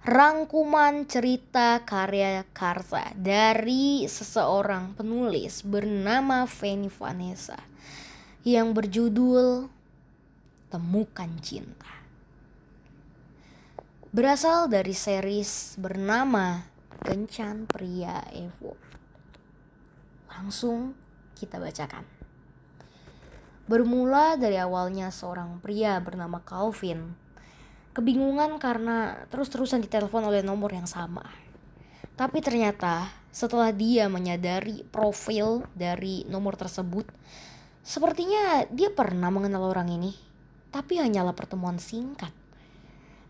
rangkuman cerita karya Karsa dari seseorang penulis bernama Fanny Vanessa yang berjudul Temukan Cinta. Berasal dari series bernama Kencan Pria Evo. Langsung kita bacakan. Bermula dari awalnya seorang pria bernama Calvin kebingungan karena terus-terusan ditelepon oleh nomor yang sama. Tapi ternyata setelah dia menyadari profil dari nomor tersebut, sepertinya dia pernah mengenal orang ini, tapi hanyalah pertemuan singkat.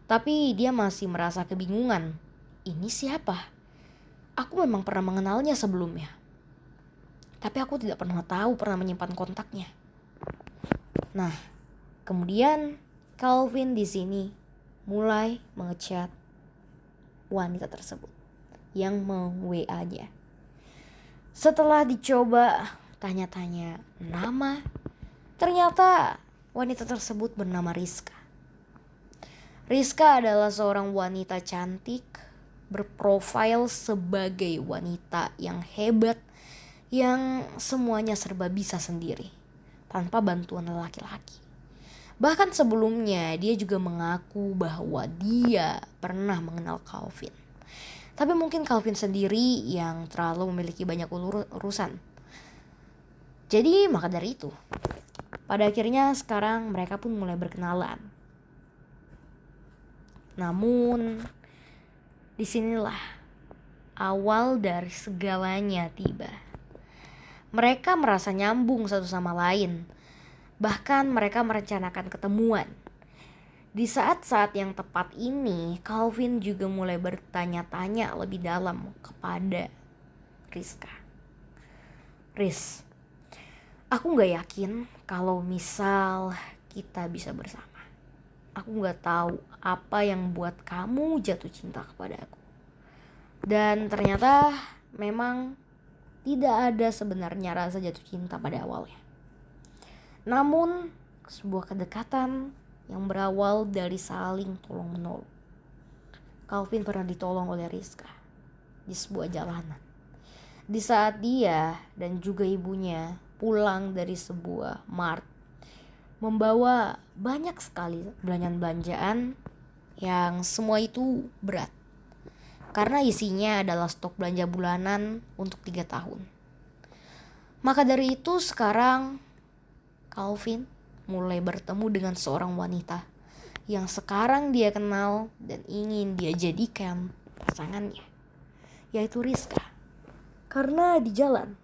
Tapi dia masih merasa kebingungan. Ini siapa? Aku memang pernah mengenalnya sebelumnya, tapi aku tidak pernah menyimpan kontaknya. Nah, kemudian Calvin di sini mulai mengechat wanita tersebut yang meng-WA-nya. Setelah dicoba tanya-tanya nama, ternyata wanita tersebut bernama Rizka. Rizka adalah seorang wanita cantik, berprofil sebagai wanita yang hebat, yang semuanya serba bisa sendiri, tanpa bantuan laki-laki. Bahkan sebelumnya dia juga mengaku bahwa dia pernah mengenal Calvin. Tapi mungkin Calvin sendiri yang terlalu memiliki banyak urusan. Jadi maka dari itu, pada akhirnya sekarang mereka pun mulai berkenalan. Namun disinilah awal dari segalanya tiba. Mereka merasa nyambung satu sama lain. Bahkan mereka merencanakan ketemuan. Di saat-saat yang tepat ini, Calvin juga mulai bertanya-tanya lebih dalam kepada Rizka. Riz, aku gak yakin kalau misal kita bisa bersama. Aku gak tahu apa yang buat kamu jatuh cinta kepada aku. Dan ternyata memang tidak ada sebenarnya rasa jatuh cinta pada awalnya. Namun sebuah kedekatan yang berawal dari saling tolong menolong. Calvin pernah ditolong oleh Rizka di sebuah jalanan. Di saat dia dan juga ibunya pulang dari sebuah mart, membawa banyak sekali belanjaan yang semua itu berat. Karena isinya adalah stok belanja bulanan untuk 3 tahun. Maka dari itu sekarang Calvin mulai bertemu dengan seorang wanita yang sekarang dia kenal dan ingin dia jadikan pasangannya, yaitu Rizka. Karena di jalan,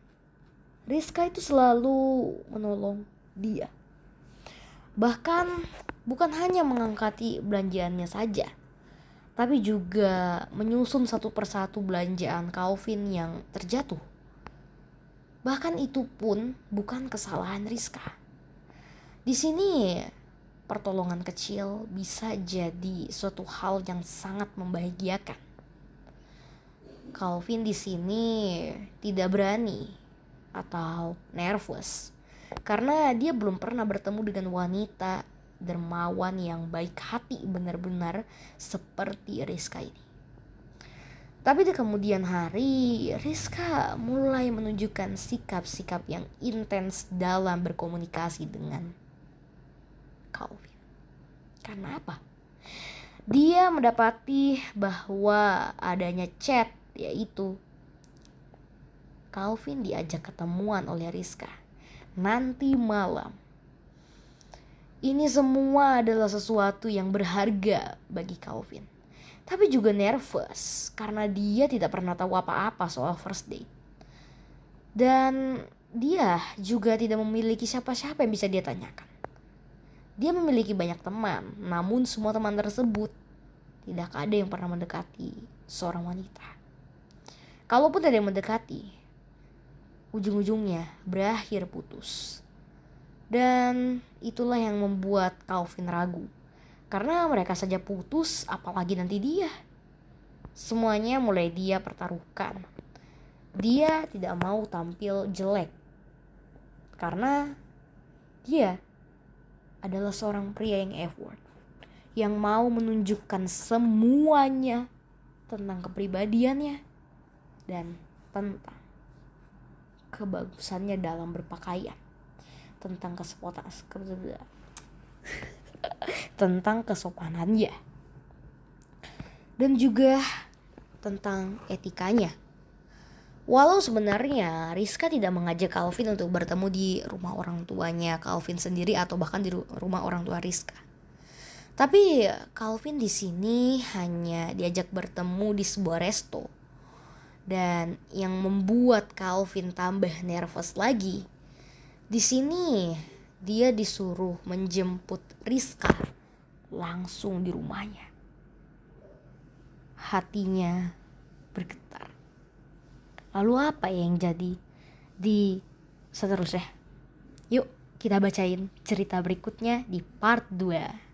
Rizka itu selalu menolong dia. Bahkan bukan hanya mengangkati belanjaannya saja, tapi juga menyusun satu persatu belanjaan Calvin yang terjatuh. Bahkan itu pun bukan kesalahan Rizka. Di sini pertolongan kecil bisa jadi suatu hal yang sangat membahagiakan. Calvin di sini tidak berani atau nervous karena dia belum pernah bertemu dengan wanita dermawan yang baik hati benar-benar seperti Rizka ini. Tapi di kemudian hari, Rizka mulai menunjukkan sikap-sikap yang intens dalam berkomunikasi dengan Calvin. Karena apa? Dia mendapati bahwa adanya chat, yaitu Calvin diajak ketemuan oleh Rizka nanti malam. Ini semua adalah sesuatu yang berharga bagi Calvin. Tapi juga nervous karena dia tidak pernah tahu apa-apa soal first date. Dan dia juga tidak memiliki siapa-siapa yang bisa dia tanyakan. Dia memiliki banyak teman, namun semua teman tersebut tidak ada yang pernah mendekati seorang wanita. Kalaupun ada yang mendekati, ujung-ujungnya berakhir putus. Dan itulah yang membuat Calvin ragu. Karena mereka saja putus, apalagi nanti dia. Semuanya mulai dia pertaruhkan. Dia tidak mau tampil jelek. Karena dia adalah seorang pria yang effort, yang mau menunjukkan semuanya tentang kepribadiannya, dan tentang kebagusannya dalam berpakaian, tentang tentang kesopanannya, dan juga tentang etikanya. Walau sebenarnya Rizka tidak mengajak Calvin untuk bertemu di rumah orang tuanya Calvin sendiri atau bahkan di rumah orang tua Rizka. Tapi Calvin di sini hanya diajak bertemu di sebuah resto. Dan yang membuat Calvin tambah nervous lagi, di sini dia disuruh menjemput Rizka langsung di rumahnya. Hatinya bergetar. Lalu apa yang jadi di seterusnya? Yuk kita bacain cerita berikutnya di part 2.